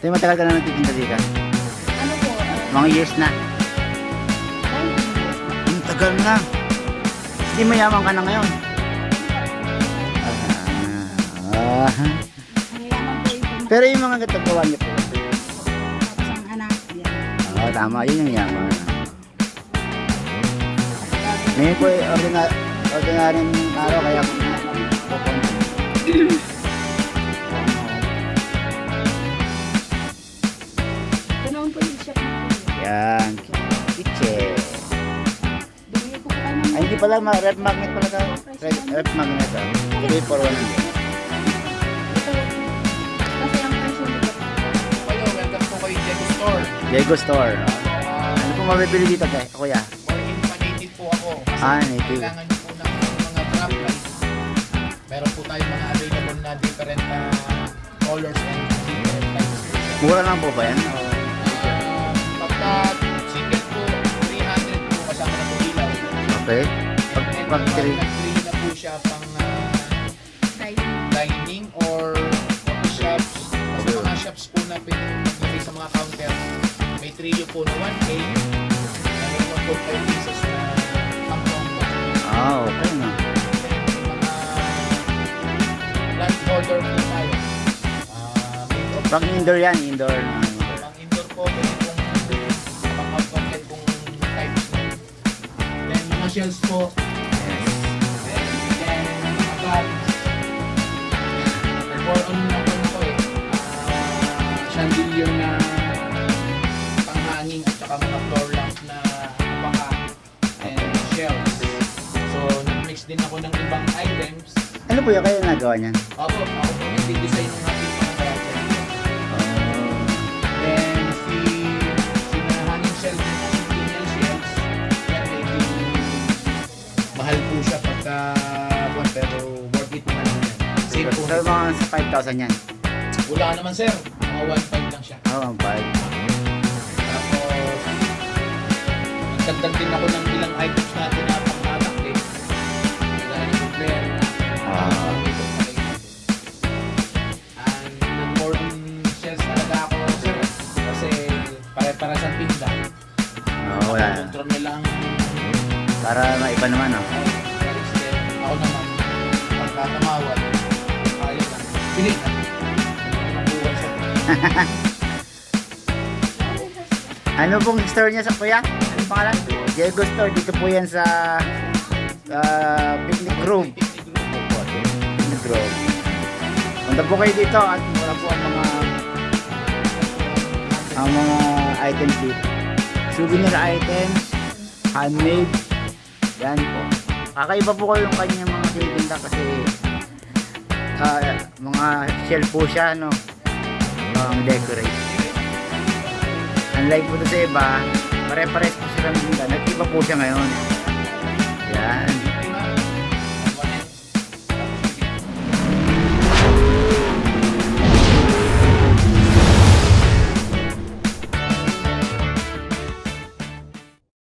So, matagal ka na nagtitinda dito? Ano po? Mga years na. Ang tagal na. Hindi mayaman ka na ngayon. Pero yung mga gatagawa niyo po. Tapos ang anak. Oo, tama. Yun yung yaman. Ngayon po, ordinaryong araw kaya Ganoon po yung shop na po. yan. Kitchen. Bigay ko po kayo ng Ay, hindi pala, rep magnet pala ka. Rep magnet. 3 for 1. Kasi ang presyo nito. Kayo, welcome po kayo Diego Store. Diego Store. Ano po mabibili dito, kuya? For native po ako. Native. Kailangan nyo po ng mga drop lights. Meron po tayong mga available na different colors and different lights. Mura lang po ba yan? Pagka single po, 300 po kasama na po ilaw. Okay. Pag 3. Nag-free na po siya pang dining or coffee shops. Sa mga shops po na pinag-free sa mga counter. May trio po na 1K. Meron po 5 pieces na pang-combo. Okay na. Plant holder po tayo. Pang indoor yan, indoor. Pang indoor po, pwede pong pang-outlet pong types na. Then mga shells po. Then mga bags. For on lang po ito eh. Chandelier na panghanging at saka mga floor lamp na baka and shells. So nag-mix din ako ng ibang items. Ano po yung kayo nagawa niyan? Ako po nag-design ng ating mga gadget. Then si na hanging shelf din na single shells. Yan medyo mahal po siya pagka pero worth it naman yan. Same po. So, mga sa 5,000 yan? Wala naman sir. Mga 1.5 lang siya. Oo, 1.5. Tapos nagdagdag din ako ng ilang items natin na pang-anak eh. Kagaya ng player na and more on shells talaga ako sir. Kasi pare-para sa tinda. Wala. Control nila ang Para maiba naman, ako naman. Pagkakamawat. Ayaw lang. Pilit. Ano pong store niya sa kuya? Anong pangalan? Diego Store. Dito po yan sa Picnic Grove. Picnic Grove. Punta po kayo dito at mura po ang mga items dito. Souvenir items, handmade. Yan po. Kakaiba po kayo yung kanyang mga tinitinda kasi mga shell po siya, no? Pang decorate. Unlike po ito sa iba, pare-pares po silang tinda. Nag-iba po siya ngayon. Yan.